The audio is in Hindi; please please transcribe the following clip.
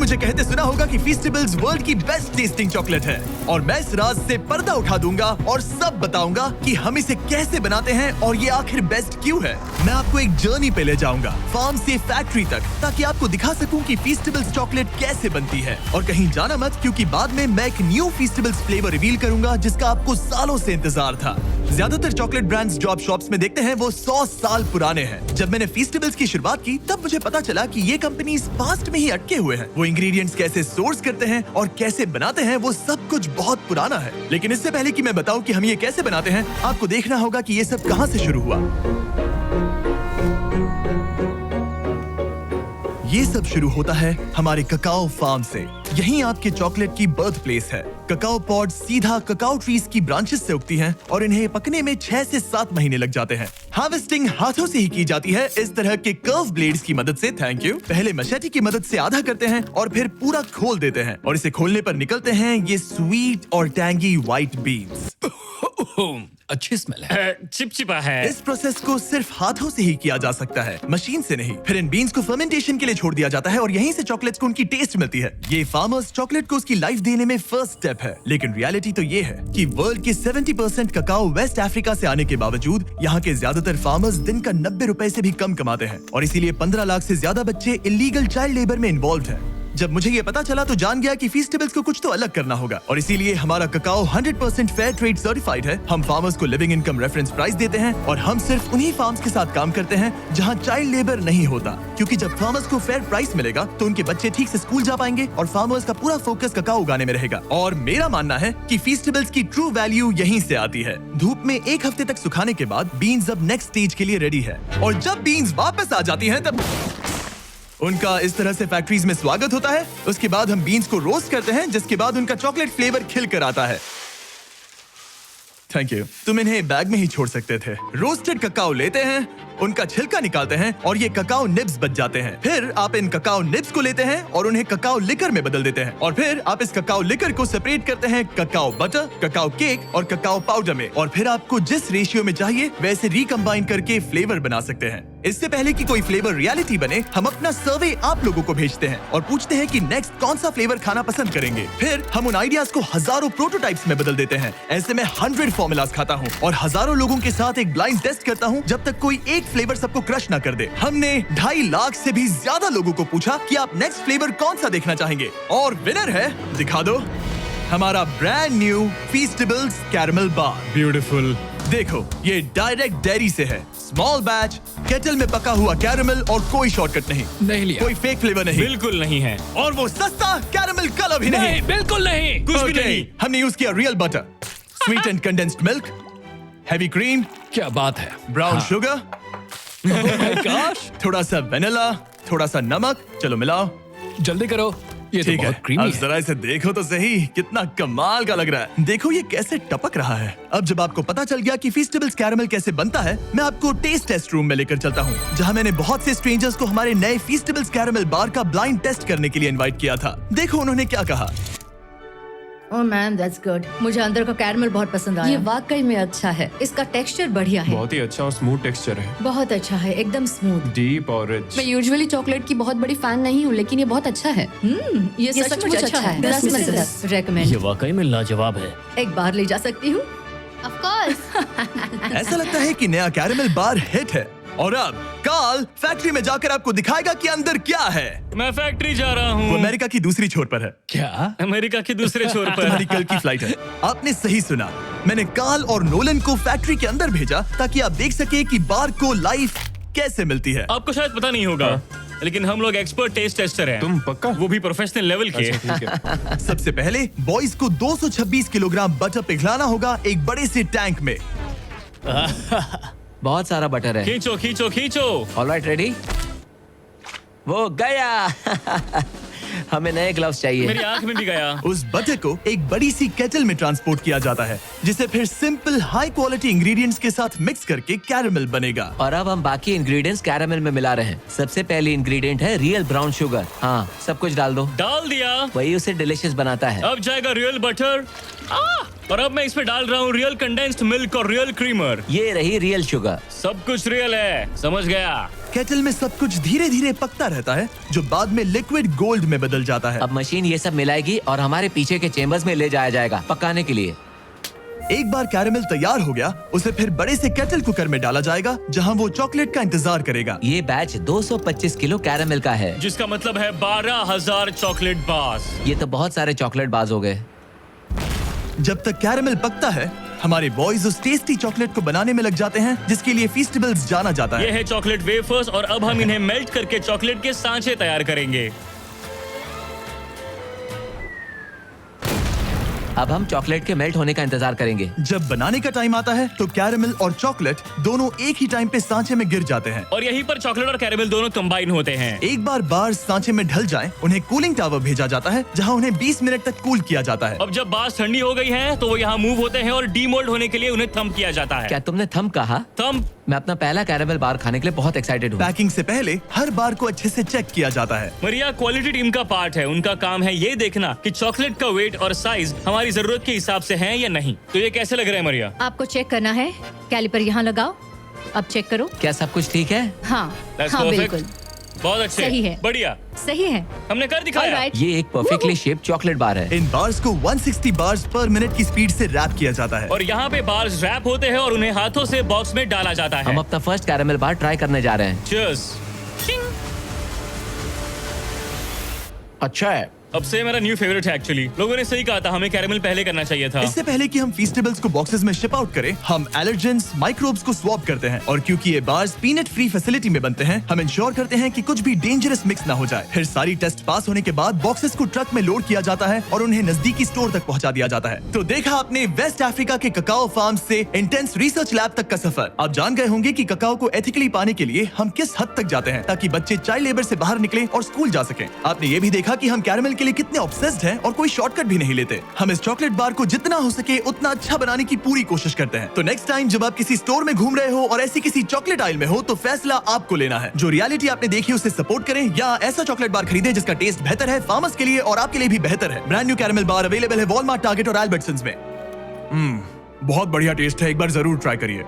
मुझे कहते सुना होगा कि फीस्टेबल्स वर्ल्ड की बेस्ट टेस्टिंग चॉकलेट है और मैं इस राज से पर्दा उठा दूंगा और सब बताऊंगा कि हम इसे कैसे बनाते हैं और ये आखिर बेस्ट क्यों है। मैं आपको एक जर्नी पे ले जाऊंगा, फार्म से फैक्ट्री तक, ताकि आपको दिखा सकूं कि फीस्टेबल्स चॉकलेट कैसे बनती है। और कहीं जाना मत, क्योंकि बाद में मैं एक न्यू फीस्टेबल्स फ्लेवर रिवील करूंगा जिसका आपको सालों से इंतजार था। ज्यादातर चॉकलेट ब्रांड्स जो आप शॉप्स में देखते हैं वो 100 साल पुराने हैं। जब मैंने फीस्टेबल्स की शुरुआत की तब मुझे पता चला कि ये कंपनीज पास्ट में ही अटके हुए हैं। वो इंग्रेडिएंट्स कैसे सोर्स करते हैं और कैसे बनाते हैं वो सब कुछ बहुत पुराना है। लेकिन इससे पहले कि मैं बताऊं कि हम ये कैसे बनाते हैं, आपको देखना होगा कि ये सब कहां से शुरू हुआ। ये सब शुरू होता है हमारे ककाओ फार्म से। यहीं आपके चॉकलेट की बर्थ प्लेस है। ककाओ पॉड सीधा ककाओ ट्रीज की ब्रांचेस से उगती हैं और इन्हें पकने में 6 से 7 महीने लग जाते हैं। हार्वेस्टिंग हाथों से ही की जाती है, इस तरह के कर्व ब्लेड्स की मदद से। Thank you. पहले मशेटी की मदद से आधा करते हैं और फिर पूरा खोल देते हैं और इसे खोलने पर निकलते हैं ये स्वीट और टैंगी व्हाइट बीन्स। अच्छी स्मेल है। चिपचिपा है। इस प्रोसेस को सिर्फ हाथों से ही किया जा सकता है, मशीन से नहीं। फिर इन बीन्स को फर्मेंटेशन के लिए छोड़ दिया जाता है और यहीं से चॉकलेट्स को उनकी टेस्ट मिलती है। ये फार्मर्स चॉकलेट को उसकी लाइफ देने में फर्स्ट स्टेप है। लेकिन रियलिटी तो ये है कि वर्ल्ड के 70% ककाओ वेस्ट अफ्रीका से आने के बावजूद यहाँ के ज्यादातर फार्मर्स दिन का 90 रुपए से भी कम कमाते हैं और इसीलिए 15 लाख से ज्यादा बच्चे इलीगल चाइल्ड लेबर में इन्वॉल्व हैं। जब मुझे ये पता चला तो जान गया कि फीस्टेबल्स को कुछ तो अलग करना होगा और इसीलिए हमारा ककाओ 100% फेयर ट्रेड सर्टिफाइड है। हम फार्मर्स को लिविंग इनकम रेफरेंस प्राइस देते हैं और हम सिर्फ उन्हीं फार्म्स के साथ काम करते हैं जहां चाइल्ड लेबर नहीं होता, क्योंकि जब फार्मर्स को फेयर प्राइस मिलेगा तो उनके बच्चे ठीक से स्कूल जा पाएंगे और फार्मर्स का पूरा फोकस ककाओ उगाने में रहेगा। और मेरा मानना है कि फीस्टेबल्स की ट्रू वैल्यू यहीं से आती है। धूप में 1 हफ्ते तक सुखाने के बाद बीन्स अब नेक्स्ट स्टेज के लिए रेडी है और जब बीन्स वापस आ जाती हैं तब उनका इस तरह से फैक्ट्रीज में स्वागत होता है। उसके बाद हम बीन्स को रोस्ट करते हैं, जिसके बाद उनका चॉकलेट फ्लेवर खिल कर आता है। Thank you. तुम इन्हें बैग में ही छोड़ सकते थे। रोस्टेड ककाओ लेते हैं, उनका छिलका निकालते हैं और ये ककाओ निब्स बच जाते हैं। फिर आप इन ककाओ निब्स को लेते हैं और उन्हें ककाओ लिकर में बदल देते हैं और फिर आप इस ककाओ लिकर को सेपरेट करते हैं ककाओ बटर, ककाओ केक और ककाओ पाउडर में। और फिर आपको जिस रेशियो में चाहिए वैसे रिकम्बाइन करके फ्लेवर बना सकते हैं। इससे पहले कि कोई फ्लेवर रियलिटी बने, हम अपना सर्वे आप लोगों को भेजते हैं और पूछते हैं कि नेक्स्ट कौन सा फ्लेवर खाना पसंद करेंगे। फिर हम उन आइडियाज को हजारों प्रोटोटाइप्स में बदल देते हैं। ऐसे में 100 फॉर्मूलाज खाता हूँ और हजारों लोगों के साथ एक ब्लाइंड टेस्ट करता हूँ जब तक कोई एक फ्लेवर सबको क्रश ना कर दे। हमने 2.5 लाख से भी ज्यादा लोगों को पूछा कि आप नेक्स्ट फ्लेवर कौन सा देखना चाहेंगे और विनर है, दिखा दो, हमारा ब्रांड न्यू फीस्टेबल्स कैरमल बार। ब्यूटीफुल। देखो, ये डायरेक्ट डेयरी से है, स्मॉल बैच, केटल में पका हुआ कैरमल और कोई शॉर्टकट नहीं लिया। कोई फेक फ्लेवर नहीं, बिल्कुल नहीं है। और वो सस्ता कैरमल कलर भी नहीं, बिल्कुल नहीं। कुछ भी नहीं। हमने यूज किया real butter, sweet and condensed milk, heavy cream, क्या बात है। ब्राउन शुगर, थोड़ा सा वेनिला, थोड़ा सा नमक। चलो मिलाओ, जल्दी करो, ये तो ठीक है। बहुत क्रीमी अब है। जरा इसे देखो तो सही, कितना कमाल का लग रहा है। देखो ये कैसे टपक रहा है। अब जब आपको पता चल गया कि फीस्टेबल्स कैरमल कैसे बनता है, मैं आपको टेस्ट टेस्ट रूम में लेकर चलता हूँ, जहाँ मैंने बहुत से स्ट्रेंजर्स को हमारे नए फीस्टेबल्स कैरमल बार का ब्लाइंड टेस्ट करने के लिए इनवाइट किया था। देखो उन्होंने क्या कहा। ओह मैम, दैट्स गुड। मुझे अंदर का कैरमल बहुत पसंद आया। ये वाकई में अच्छा है। इसका टेक्सचर बढ़िया है। बहुत ही अच्छा और स्मूथ टेक्सचर है। बहुत अच्छा है, एकदम स्मूथ। डीप और रिच। मैं यूजुअली चॉकलेट की बहुत बड़ी फैन नहीं हूँ, लेकिन ये बहुत अच्छा है। ये सचमुच अच्छा है। 10 में से 10 रेकमेंड। ये वाकई में लाजवाब है। एक बार ले जा सकती हूँ। Of course. ऐसा लगता है कि नया कैरमल बार हिट है। और अब कार्ल फैक्ट्री में जाकर आपको दिखाएगा कि अंदर क्या है। मैं फैक्ट्री जा रहा हूँ। वो अमेरिका की दूसरी छोर पर है। क्या? अमेरिका के दूसरे छोर पर। तुम्हारी कल की फ्लाइट है। आपने सही सुना, मैंने कार्ल और नोलन को फैक्ट्री के अंदर भेजा ताकि आप देख सके कि बार को लाइफ कैसे मिलती है। आपको शायद पता नहीं होगा, लेकिन हम लोग एक्सपर्ट टेस्ट टेस्टर हैं। तुम पक्का? वो भी प्रोफेशनल लेवल के। अच्छा, ठीक है। सबसे पहले बॉयज को 226 किलोग्राम बटर पिघलाना होगा एक बड़े से टैंक में। बहुत सारा बटर है। खींचो खींचो खींचो। Alright, ready? वो गया। हमें नए ग्लव्स चाहिए। मेरी आंख में भी गया। उस बटर को एक बड़ी सी केटल में ट्रांसपोर्ट किया जाता है, जिसे फिर सिंपल हाई क्वालिटी इंग्रेडिएंट्स के साथ मिक्स करके कैरमल बनेगा। और अब हम बाकी इंग्रेडिएंट्स कैरमल में मिला रहे हैं। सबसे पहली इंग्रेडिएंट है रियल ब्राउन शुगर। हाँ, सब कुछ डाल दो। डाल दिया। वही उसे डिलीशियस बनाता है। अब जाएगा रियल बटर। और अब मैं इसमें डाल रहा हूँ रियल कंडेंस्ड मिल्क और रियल क्रीमर। ये रही रियल शुगर। सब कुछ रियल है, समझ गया। केटल में सब कुछ धीरे धीरे पकता रहता है जो बाद में लिक्विड गोल्ड में बदल जाता है। अब मशीन ये सब मिलाएगी और हमारे पीछे के चेम्बर्स में ले जाया जाएगा पकाने के लिए। एक बार कैरेमल तैयार हो गया, उसे फिर बड़े से केटल कुकर में डाला जाएगा जहां वो चॉकलेट का इंतजार करेगा। ये बैच 225 किलो कैरेमल का है। जिसका मतलब है 12,000 चॉकलेट बार्स। ये तो बहुत सारे चॉकलेट बाज हो गए। जब तक कैरेमल पकता है, हमारे बॉयज उस टेस्टी चॉकलेट को बनाने में लग जाते हैं जिसके लिए फीस्टेबल्स जाना जाता ये है। है चॉकलेट वेफर्स और अब हम इन्हें मेल्ट करके चॉकलेट के सांचे तैयार करेंगे। अब हम चॉकलेट के मेल्ट होने का इंतजार करेंगे। जब बनाने का टाइम आता है तो कैरेमल और चॉकलेट दोनों एक ही टाइम पे सांचे में गिर जाते हैं। और यहीं पर चॉकलेट और कैरेमल दोनों कंबाइन होते हैं। एक बार बार्स सांचे में ढल जाएं, उन्हें कूलिंग टावर भेजा जाता है जहां उन्हें 20 मिनट तक कूल किया जाता है। अब जब बार्स ठंडी हो गई हैं, तो वो यहाँ मूव होते हैं और डीमोल्ड होने के लिए उन्हें थंब किया जाता है। क्या तुमने थंब कहा? थंब। मैं अपना पहला कैरेमल बार खाने के लिए बहुत एक्साइटेड हूँ। पैकिंग से पहले हर बार को अच्छे से चेक किया जाता है। मरिया क्वालिटी टीम का पार्ट है। उनका काम है ये देखना कि चॉकलेट का वेट और साइज हमारी जरूरत के हिसाब से है या नहीं। तो ये कैसे लग रहा है मरिया? आपको चेक करना है, कैलिपर यहाँ लगाओ, अब चेक करो। क्या सब कुछ ठीक है? हाँ That's हाँ perfect. बिल्कुल बहुत अच्छे। सही है। बढ़िया, सही है। हमने कर दिखाया। Alright. ये एक परफेक्टली शेप्ड चॉकलेट बार है। इन बार्स को 160 बार्स पर मिनट की स्पीड से रैप किया जाता है। और यहाँ पे बार्स रैप होते हैं और उन्हें हाथों से बॉक्स में डाला जाता है। हम अपना फर्स्ट कैरेमल बार ट्राई करने जा रहे हैं। Cheers. अच्छा है। अब से मेरा न्यू फेवरेट है एक्चुअली। लोगों ने सही कहा था, हमें कैरेमल पहले करना चाहिए था। इससे पहले कि हम फीस्टेबल्स को बॉक्सेस में शिप आउट करें, हम एलर्जेंस माइक्रोब्स को स्वैप करते हैं। और क्योंकि ये बार्स पीनट फ्री फैसिलिटी में बनते हैं, हम इंश्योर करते हैं कि कुछ भी डेंजरस मिक्स ना हो जाए। फिर सारी टेस्ट पास होने के बाद बॉक्सेस को ट्रक में लोड किया जाता है और उन्हें नजदीकी स्टोर तक पहुंचा दिया जाता है। तो देखा आपने वेस्ट अफ्रीका के ककाओ फार्म से इंटेंस रिसर्च लैब तक का सफर। आप जान गए होंगे कि ककाओ को एथिकली पाने के लिए हम किस हद तक जाते हैं ताकि बच्चे चाइल्ड लेबर से बाहर निकले और स्कूल जा सकें। आपने ये भी देखा कि हम कैरेमल के लिए कितने ऑब्सेस्ड हैं और कोई शॉर्टकट भी नहीं लेते। हम इस चॉकलेट बार को जितना हो सके उतना अच्छा बनाने की पूरी कोशिश करते हैं। तो नेक्स्ट टाइम जब आप किसी स्टोर में घूम रहे हो और ऐसी किसी चॉकलेट आइल में हो, तो फैसला आपको लेना है। जो रियलिटी आपने देखी उसे सपोर्ट करें या ऐसा चॉकलेट बार खरीदें जिसका टेस्ट बेहतर है, फार्मर्स के लिए और आपके लिए भी बेहतर है। ब्रांड न्यू कैरेमल बार अवेलेबल है वॉलमार्ट, टारगेट और एल्बर्टसन्स में। बहुत बढ़िया टेस्ट है, एक बार जरूर ट्राई करिए।